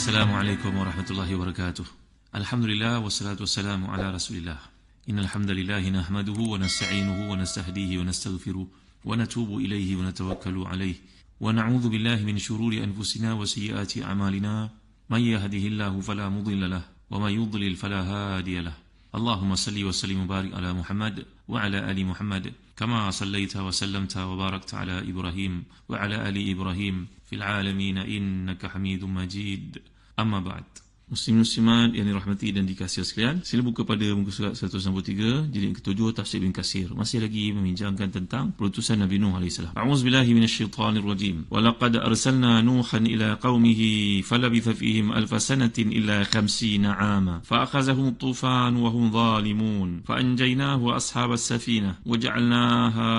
Assalamualaikum warahmatullahi wabarakatuh. Alhamdulillah wassalatu wassalamu ala Rasulillah. Innal hamdalillah nahmaduhu wa nasta'inuhu wa nastahdihi wa nastaghfiruh wa natubu ilaihi wa natawakkalu alaihi wa na'udzu billahi min shururi anfusina wa sayyiati a'malina. May yahdihillahu fala mudilla lahu wa may yudlil fala hadiya lahu. Allahumma salli wa sallim wa barik ala Muhammad wa ala ali Muhammad kama sallaita wa sallamta wa barakta ala Ibrahim wa ala ali Ibrahim fil alamin innaka Hamidum Majid. Amma ba'd. Muslim-muslimat yang dirahmati dan dikasihi sekalian, sila buka pada muka surat 163 jilid ke-7 tafsir Ibn Katsir. Masih lagi membincangkan tentang perutusan Nabi Nuh alaihissalam. A'udzubillahi minasyaitonir rajim. Wa laqad arsalna Nuhan ila qaumihi falabitha fihim alf sanatin illa 50 'ama fa akhazahum at-tufan wa hum zalimun fa anjaynahu wa ashabas safinah wa ja'alnaha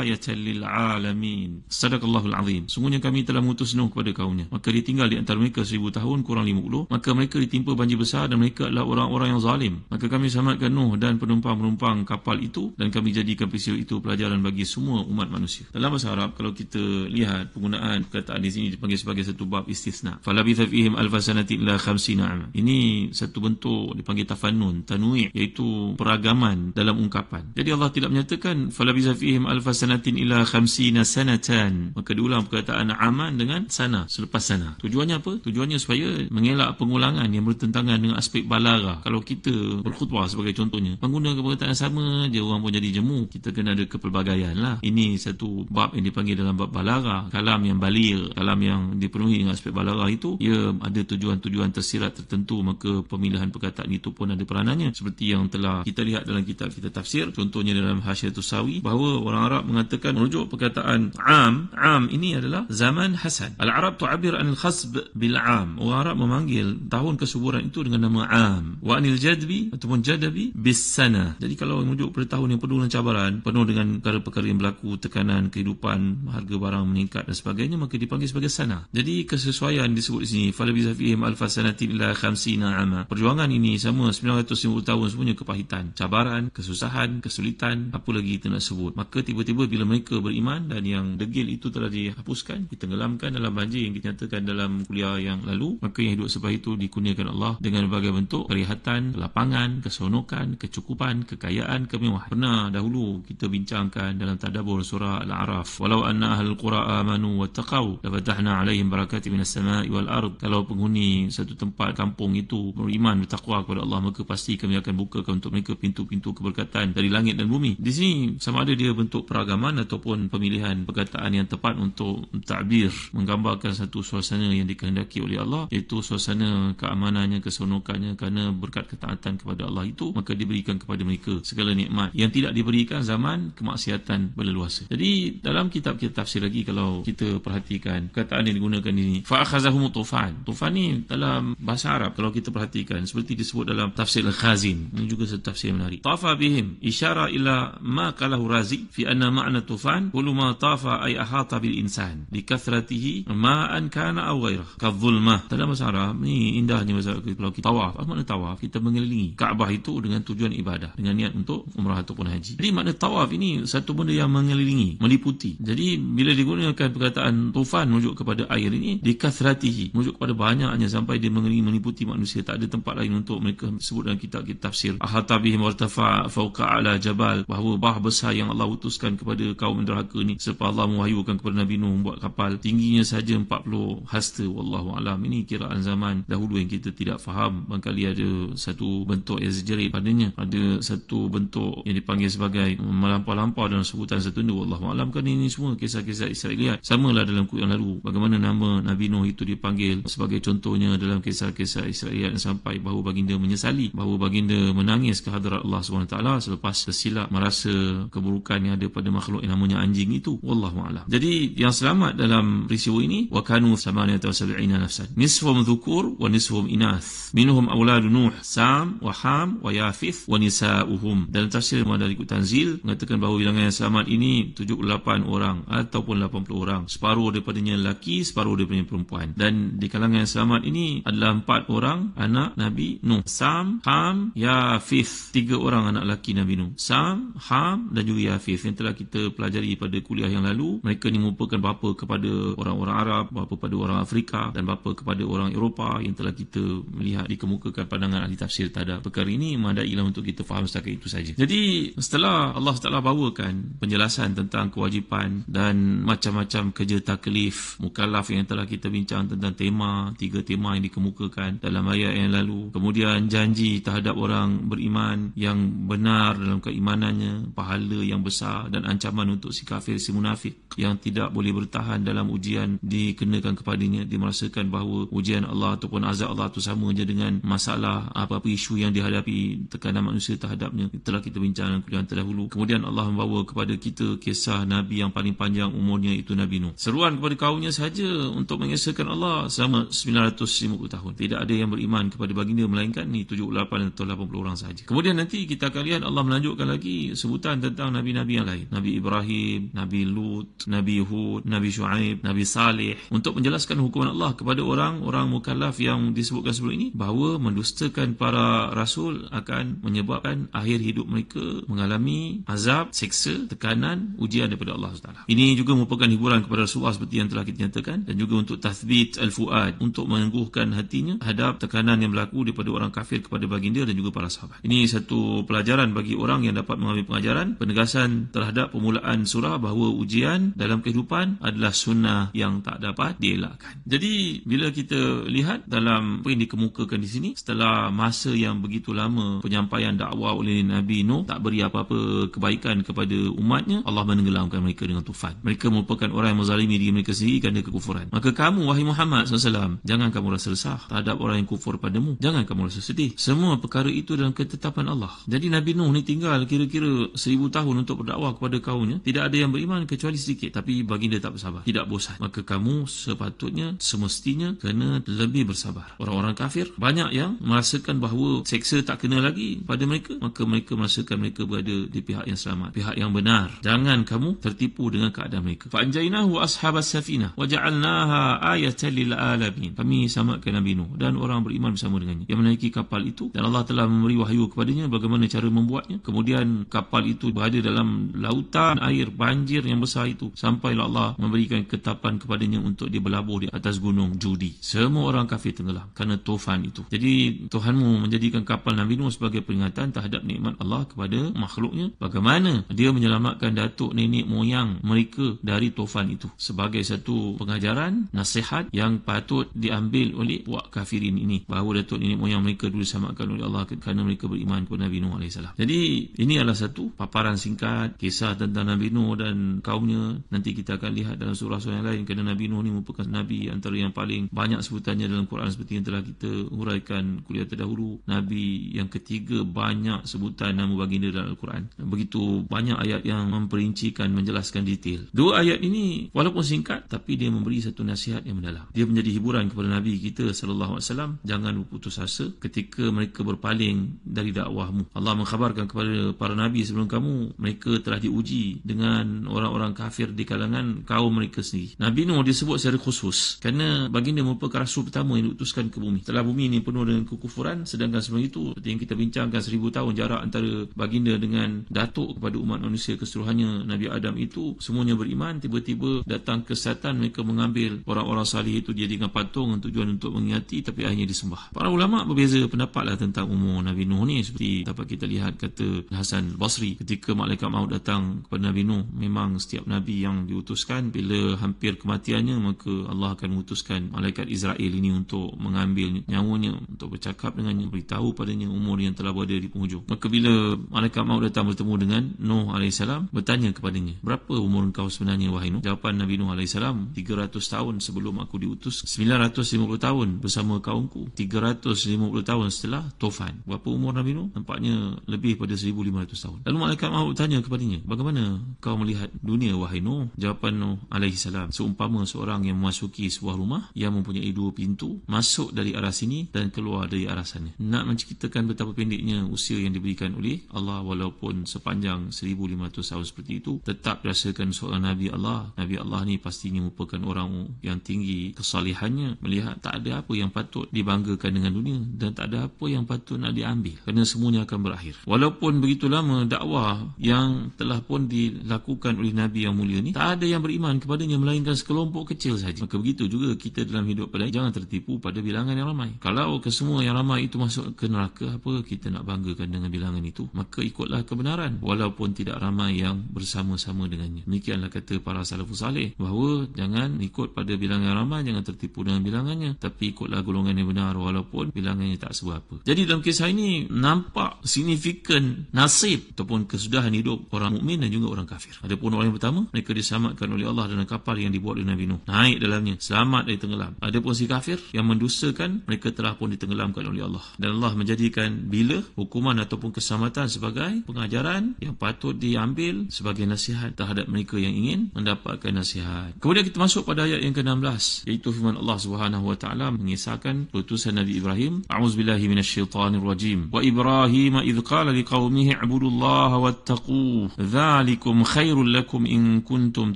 ayatan lil 'alamin. Sadaqallahul azim. Sungguhnya kami telah mengutus Nuh kepada kaumnya, maka dia tinggal di antara mereka 1000 tahun kurang 50, maka mereka ditimpa banjir besar dan mereka adalah orang-orang yang zalim. Maka kami selamatkan Nuh dan penumpang-penumpang kapal itu, dan kami jadikan peristiwa itu pelajaran bagi semua umat manusia. Dalam bahasa Arab, kalau kita lihat penggunaan perkataan di sini dipanggil sebagai satu bab istisna. Falabitha fihim alf sanatin illa 50 'ama. Ini satu bentuk dipanggil tafannun, tanwi', iaitu peragaman dalam ungkapan. Jadi Allah tidak menyatakan falabitha fihim alf sanatin illa 50 sanatan. Maka diulang perkataan aman dengan sana, selepas sana. Tujuannya apa? Tujuannya supaya mengelak pengulangan yang bertentangan dengan aspek balaghah. Kalau kita berkhutbah sebagai contohnya, menggunakan perkataan yang sama je, orang pun jadi jemu. Kita kena ada kepelbagaian lah. Ini satu bab yang dipanggil dalam bab balaghah. Kalam yang baligh, kalam yang dipenuhi dengan aspek balaghah itu, ia ada tujuan-tujuan tersirat tertentu, maka pemilihan perkataan itu pun ada peranannya. Seperti yang telah kita lihat dalam kitab kita tafsir, contohnya dalam Hasyiatus Sawi, bahawa orang Arab mengatakan merujuk perkataan am ini adalah zaman hasan. Al-Arab tu'abir anil khasb bil-am. Orang Arab memanggil tahun kesuburan itu dengan nama am. Wa anil jadbi ataupun jadabi bis sana. Jadi kalau merujuk pada tahun yang penuh dengan cabaran, penuh dengan perkara-perkara yang berlaku, tekanan kehidupan, harga barang meningkat dan sebagainya, maka dipanggil sebagai sana. Jadi kesesuaian disebut di sini falabitha fihim alf sanatin illa 50 'ama. Perjuangan ini sama 950 tahun semuanya kepahitan, cabaran, kesusahan, kesulitan, apa lagi kita nak sebut. Maka tiba-tiba bila mereka beriman dan yang degil itu telah dihapuskan, ditenggelamkan dalam banjir yang kita nyatakan dalam kuliah yang lalu, maka yang hidup sebab itu dikurniakan Allah dengan berbagai bentuk perihatan, kelapangan, keseronokan, kecukupan, kekayaan, kemewahan. Pernah dahulu kita bincangkan dalam tadabbur surah Al-A'raf, walau anna ahlul qura amanu wattaqau lafatahna alaihim barakatin minas sama'i wal ard. Kalau penghuni satu tempat kampung itu beriman, bertakwa kepada Allah, maka pasti kami akan bukakan untuk mereka pintu-pintu keberkatan dari langit dan bumi. Di sini sama ada dia bentuk peragaman ataupun pemilihan perkataan yang tepat untuk takbir, menggambarkan satu suasana yang dikehendaki oleh Allah, iaitu suasana keamanannya, keseronokannya, kerana berkat ketaatan kepada Allah itu, maka diberikan kepada mereka segala nikmat yang tidak diberikan zaman kemaksiatan berleluasa. Jadi dalam kitab-kitab tafsir lagi, kalau kita perhatikan perkataan yang digunakan ini, fa akhazahum tufan. Tufan ni dalam bahasa Arab kalau kita perhatikan seperti disebut dalam tafsir Al-Khazin. Ini juga satu tafsir yang menarik. Tafa bihim isyara ila ma qalahu Razi fi anna ma'na tufan kullu ma tafa ay ahata bil insan bi kathratihi ma'an kana aw ghairah kadh-dhulmah. Dalam bahasa Arab ni indahnya bahasa Arab. Kalau kita tawaf, apa makna tawaf? Kita mengelilingi Kaabah itu dengan tujuan ibadah, dengan niat untuk umrah ataupun haji. Jadi makna tawaf ini satu benda yang mengelilingi, meliputi. Jadi bila digunakan perkataan tufan merujuk kepada air ini, di kathratihi, merujuk kepada banyaknya sampai dia mengelilingi, meliputi manusia. Tak ada tempat lain untuk mereka sebut dalam kitab-kitab tafsir. Ahata bihim wartafa fawqa ala jabal, bahawa bah besar yang Allah utuskan kepada kaum neraka ni, sebab Allah mewahyukan kepada Nabi Nuh membuat kapal, tingginya saja 40 hasta. Wallahu alam. Ini kiraan zaman dahulu yang kita tidak faham. Barangkali ada satu bentuk exaggerate padanya, ada satu bentuk yang dipanggil sebagai melampau-lampau dalam sebutan satu benda. Wallahu alam. Kan ini semua kisah-kisah Israeliat. Samalah dalam kuliah yang lalu, bagaimana nama Nabi Nuh itu dipanggil sebagai contohnya dalam kisah-kisah Israeliat, sampai bahawa baginda menyesali, bahawa baginda menangis ke hadirat Allah SWT selepas tersilap merasa keburukan yang ada pada makhluk yang namanya anjing itu. Wallahu alam. Jadi yang selamat dalam peristiwa ini, wa kanu 78 nafsan nisfum dhukur wa nisfuhum inath. Minhum awladu Nuh, Sam, wa Ham, wa Yafith, wa nisa'uhum. Dalam tafsir Madarik Tanzil mengatakan bahawa bilangan yang selamat ini 78 orang ataupun 80 orang. Separuh daripadanya lelaki, separuh daripadanya perempuan. Dan di kalangan yang selamat ini adalah 4 orang anak Nabi Nuh. Sam, Ham, Yafith. 3 orang anak lelaki Nabi Nuh. Sam, Ham dan juga Yafith yang telah kita pelajari pada kuliah yang lalu. Mereka ni merupakan bapa kepada orang-orang Arab, bapa kepada orang Afrika dan bapa kepada orang Eropah yang telah kita melihat dikemukakan pandangan ahli tafsir terhadap perkara ini. Memadailah untuk kita faham setakat itu saja. Jadi setelah Allah Taala bawakan penjelasan tentang kewajipan dan macam-macam kerja taklif mukallaf yang telah kita bincang tentang tema, 3 tema yang dikemukakan dalam ayat yang lalu, kemudian janji terhadap orang beriman yang benar dalam keimanannya, pahala yang besar dan ancaman untuk si kafir, si munafik yang tidak boleh bertahan dalam ujian dikenakan kepadanya, dia merasakan bahawa ujian Allah ataupun azab Allah itu sama je dengan masalah apa-apa isu yang dihadapi, tekanan manusia terhadapnya. Telah kita bincang dalam kuliah terdahulu. Kemudian Allah membawa kepada kita kisah Nabi yang paling panjang umurnya, itu Nabi Nuh. Seruan kepada kaumnya sahaja untuk mengesahkan Allah selama 950 tahun. Tidak ada yang beriman kepada baginda melainkan ni 78 atau 80 orang sahaja. Kemudian nanti kita akan lihat Allah melanjutkan lagi sebutan tentang Nabi-Nabi yang lain. Nabi Ibrahim, Nabi Lut, Nabi Hud, Nabi Shu'aib, Nabi Saleh, untuk menjelaskan hukuman Allah kepada orang-orang mukallaf yang disebutkan sebelum ini, bahawa mendustakan para rasul akan menyebabkan akhir hidup mereka mengalami azab, seksa, tekanan, ujian daripada Allah SWT. Ini juga merupakan hiburan kepada Rasulullah seperti yang telah kita nyatakan, dan juga untuk tathbit al-fuad, untuk meneguhkan hatinya terhadap tekanan yang berlaku daripada orang kafir kepada baginda dan juga para sahabat. Ini satu pelajaran bagi orang yang dapat mengambil pengajaran, penegasan terhadap permulaan surah bahawa ujian dalam kehidupan adalah sunnah yang tak dapat dielakkan. Jadi bila kita lihat dalam apa yang dikemukakan di sini, setelah masa yang begitu lama penyampaian dakwah oleh Nabi Nuh tak beri apa-apa kebaikan kepada umatnya, Allah menenggelamkan mereka dengan tufan. Mereka merupakan orang yang menzalimi diri mereka sendiri kerana kekufuran. Maka kamu, wahai Muhammad SAW, jangan kamu rasa resah terhadap orang yang kufur padamu, jangan kamu rasa sedih. Semua perkara itu dalam ketetapan Allah. Jadi Nabi Nuh ni tinggal kira-kira 1000 tahun untuk berdakwah kepada kaumnya. Tidak ada yang beriman kecuali sedikit, tapi baginda tak bersabar, tidak bosan. Maka kamu sepatutnya, semestinya kena lebih bersabar. Orang-orang kafir banyak yang merasakan bahawa seksa tak kena lagi pada mereka, maka mereka merasakan mereka berada di pihak yang selamat, pihak yang benar. Jangan kamu tertipu dengan keadaan mereka. Fa anjaynahu ashabas safinah wa ja'alnaha ayatan lil alamin. Kami selamatkan Nabi Nuh dan orang beriman bersama dengannya yang menaiki kapal itu, dan Allah telah memberi wahyu kepadanya bagaimana cara membuatnya. Kemudian kapal itu berada dalam lautan air banjir yang besar itu, sampailah Allah memberikan ketapan kepadanya untuk dia berlabuh di atas gunung Judi. Semua orang kafir tenggelam kerana tufan itu. Jadi Tuhanmu menjadikan kapal Nabi Nuh sebagai peringatan terhadap nikmat Allah kepada makhluknya, bagaimana dia menyelamatkan datuk nenek moyang mereka dari tufan itu, sebagai satu pengajaran, nasihat yang patut diambil oleh puak kafirin ini, bahawa datuk nenek moyang mereka dulu diselamatkan oleh Allah kerana mereka beriman kepada Nabi Nuh AS. Jadi ini adalah satu paparan singkat kisah tentang Nabi Nuh dan kaumnya. Nanti kita akan lihat dalam surah-surah yang lain, kerana Nabi Nuh ni merupakan Nabi antara yang paling banyak sebutannya dalam Quran seperti yang telah kita huraikan kuliah terdahulu. Nabi yang ketiga banyak sebutan nama baginda dalam Al-Quran. Begitu banyak ayat yang memperincikan, menjelaskan detail. 2 ayat ini walaupun singkat, tapi dia memberi satu nasihat yang mendalam. Dia menjadi hiburan kepada Nabi kita SAW. Jangan berputus asa ketika mereka berpaling dari dakwahmu. Allah mengkhabarkan kepada para Nabi sebelum kamu, mereka telah diuji dengan orang-orang kafir di kalangan kaum mereka sendiri. Nabi Nuh disebut secara khusus kerana baginda merupakan rasul pertama yang diutuskan ke bumi. Setelah bumi ini penuh dengan kekufuran, sedangkan sebelum itu, seperti yang kita bincangkan, 1000 tahun jarak antara baginda dengan datuk kepada umat manusia keseluruhannya, Nabi Adam itu, semuanya beriman. Tiba-tiba datang kesesatan, mereka mengambil orang-orang salih itu dijadikan patung dengan tujuan untuk mengingati, tapi akhirnya disembah. Para ulama berbeza pendapatlah tentang umur Nabi Nuh ni. Seperti dapat kita lihat kata Hasan Basri, ketika malaikat maut datang kepada Nabi Nuh, memang setiap Nabi yang diutuskan, bila hampir kematiannya, maka Allah akan mengutuskan malaikat Israel ini untuk mengambil nyawanya, untuk bercakap dengannya, beritahu padanya umur yang telah berada di penghujung. Maka bila malaikat maut datang bertemu dengan Nuh AS, bertanya kepadanya, berapa umur engkau sebenarnya wahai Nuh? Jawapan Nabi Nuh AS, 300 tahun sebelum aku diutus, 950 tahun bersama kaumku, 350 tahun setelah tufan. Berapa umur Nabi Nuh? Nampaknya lebih pada 1500 tahun. Lalu malaikat maut bertanya kepadanya, bagaimana kau melihat dunia wahai Nuh? Jawapan Nuh AS, seumpama seorang yang memasuki sebuah rumah yang mempunyai 2 pintu, masuk dari arah sini dan keluar dari arah sana. Nak menceritakan betapa pendeknya usia yang diberikan oleh Allah, walaupun sepanjang 1500 tahun seperti itu, tetap dirasakan seorang Nabi Allah. Nabi Allah ni pastinya merupakan orang yang tinggi kesalihannya, melihat tak ada apa yang patut dibanggakan dengan dunia dan tak ada apa yang patut nak diambil, kerana semuanya akan berakhir. Walaupun begitu lama dakwah yang telah pun dilakukan oleh Nabi yang mulia ni, tak ada yang beriman kepadanya melainkan sekelompok kecil saja. Maka begitu juga kita dalam hidup pada jangan tertipu pada bilangan yang ramai. Kalau kesemua yang ramai itu masuk ke neraka, apa kita nak banggakan dengan bilangan itu? Maka ikutlah kebenaran walaupun tidak ramai yang bersama-sama dengannya. Demikianlah kata para salafus salih, bahawa jangan ikut pada bilangan ramai, jangan tertipu dengan bilangannya, tapi ikutlah golongan yang benar walaupun bilangannya tak seberapa. Jadi dalam kisah ini nampak signifikan nasib ataupun kesudahan hidup orang mukmin dan juga orang kafir. Adapun orang yang pertama, mereka diselamatkan oleh Allah dalam kapal yang dibuat oleh Nabi Nuh, naik dalamnya, selamat dari tenggelam. Adapun si kafir yang mendustakan, mereka telah pun ditenggelamkan oleh Allah. Dan Allah menjadikan bila hukuman ataupun keselamatan sebagai pengajaran yang patut diambil sebagai nasihat terhadap mereka yang ingin mendapatkan nasihat. Kemudian kita masuk pada ayat yang ke-16, iaitu firman Allah Subhanahu wa taala mengisahkan utusan Nabi Ibrahim. A'udzubillahi minasyaitonirrajim. Wa Ibrahim idz qala liqaumihi ibudullaha wattaquh dzalikum khairul lakum in kuntum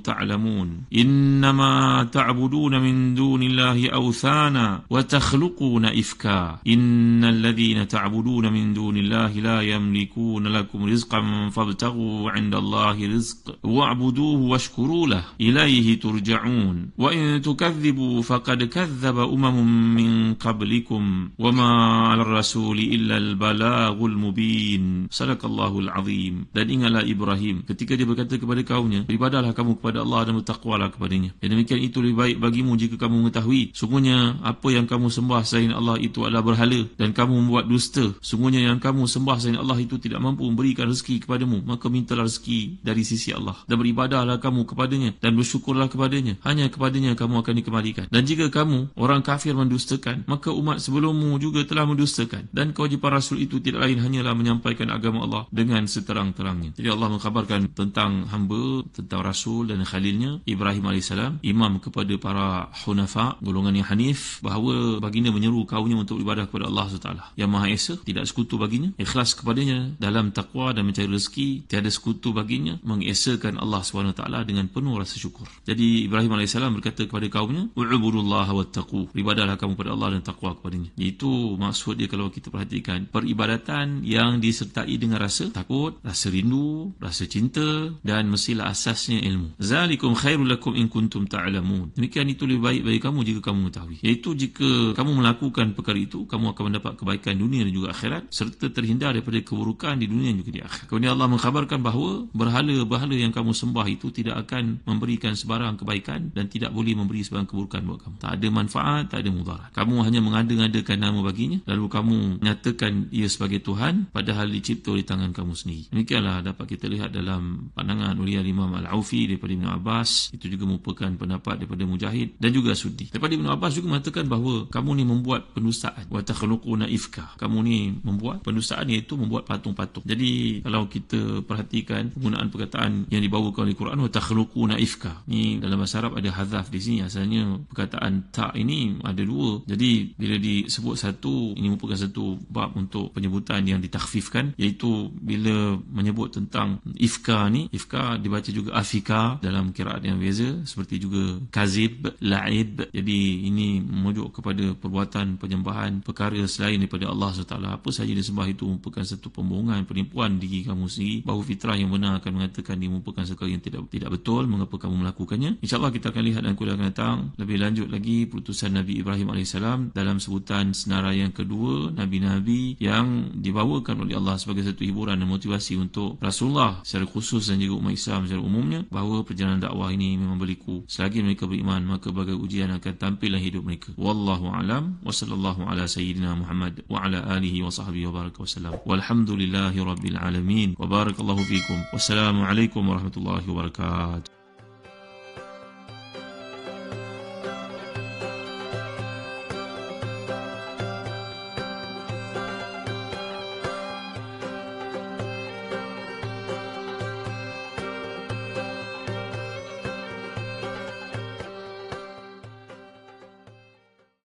ta'lamun. Innama ta'buduna min dunillahi awthana wa takhluquna ifka. Innal ladzina ta'buduna min dunillahi la yamlikuna lakum rizqan fabtaghu 'indallahi rizq wa'buduhu washkuru lahu ilayhi turja'un. Wa in tukadzibu faqad kadzdzaba umamun min qablikum wama 'alar rasuli illa al balaghul mubin. Sadaqallahul azim. Dan ingatlah Ibrahim ketika dia berkata kepada kaumnya, beribadahlah kamu kepada Allah dan bertakwalah kepadanya. Dan demikian itu lebih baik bagimu jika kamu mengetahui sungguhnya apa yang kamu sembah selain Allah itu adalah berhala dan kamu membuat dusta. Sungguhnya yang kamu sembah selain Allah itu tidak mampu memberikan rezeki kepadamu, maka mintalah rezeki dari sisi Allah dan beribadahlah kamu kepadanya dan bersyukurlah kepadanya. Hanya kepadanya kamu akan dikembalikan. Dan jika kamu orang kafir mendustakan, maka umat sebelummu juga telah mendustakan, dan kewajipan Rasul itu tidak lain hanyalah menyampaikan agama Allah dengan seterang-terangnya. Jadi Allah mengkhabarkan tentang hamba, tentang Rasul dan Khalilnya Ibrahim AS, imam kepada para hunafa, golongan yang hanif, bahawa baginda menyeru kaumnya untuk beribadah kepada Allah SWT yang Maha Esa, tidak sekutu baginya, ikhlas kepadanya dalam takwa dan mencari rezeki, tiada sekutu baginya, mengesakan Allah SWT dengan penuh rasa syukur. Jadi Ibrahim AS berkata kepada kaumnya, u'budullaha wattaqu, beribadahlah kamu kepada Allah dan takwa kepadanya. Itu maksud dia kalau kita perhatikan, peribadatan yang disertai dengan rasa takut, rasa rindu, rasa cinta, dan mestilah asasnya ilmu. Zalikum khairul lakum in kuntum ta'lamun. Demikian itu lebih baik bagi kamu jika kamu mengetahui. Iaitu jika kamu melakukan perkara itu, kamu akan mendapat kebaikan dunia dan juga akhirat, serta terhindar daripada keburukan di dunia dan juga di akhirat. Kemudian Allah mengkhabarkan bahawa berhala-berhala yang kamu sembah itu tidak akan memberikan sebarang kebaikan dan tidak boleh memberi sebarang keburukan buat kamu. Tak ada manfaat, tak ada mudarat. Kamu hanya mengada-ngadakan nama baginya, lalu kamu nyatakan ia sebagai Tuhan, padahal dicipta oleh tangan kamu sendiri. Demikianlah dapat kita lihat dalam pandangan oleh Imam Al-Aufi daripada Ibn Abbas. Itu juga merupakan pendapat daripada Mujahid dan juga Suddi. Daripada Ibn Abbas juga mengatakan bahawa kamu ni membuat pendustaan, wa takhluquna ifka. Kamu ni membuat pendustaan, iaitu membuat patung-patung. Jadi kalau kita perhatikan penggunaan perkataan yang dibawakan oleh Quran, wa takhluquna ifka, ni dalam bahasa Arab ada hazaf di sini. Asalnya perkataan ta ini ada dua. Jadi bila disebut satu, ini merupakan satu bab untuk penyebutan yang ditakhfifkan, iaitu bila menyebut tentang ifka ni, ifka dibaca juga afika dalam qiraat yang berbeza, seperti juga kazib, la'ib. Jadi ini merujuk kepada perbuatan penyembahan perkara selain daripada Allah SWT. Apa sahaja disembah itu merupakan satu pembohongan, penipuan diri kamu sendiri. Bahawa fitrah yang benar akan mengatakan dia merupakan perkara yang tidak betul. Mengapa kamu melakukannya? InsyaAllah kita akan lihat dan kuliah akan datang lebih lanjut lagi perutusan Nabi Ibrahim AS dalam sebutan senarai yang kedua, Nabi-Nabi yang dibawakan oleh Allah sebagai satu hiburan dan motivasi untuk Rasulullah secara khusus dan juga umat Islam secara umumnya, bahawa perjalanan dakwah ini memang berliku. Selagi mereka beriman, maka berbagai ujian akan tampil dalam hidup mereka. Wallahu a'lam wa sallallahu ala sayyidina Muhammad wa ala alihi wa sahbihi wa baraka wa sallam. Walhamdulillahi rabbil alamin wa barakallahu fikum. Wassalamualaikum warahmatullahi wabarakatuh.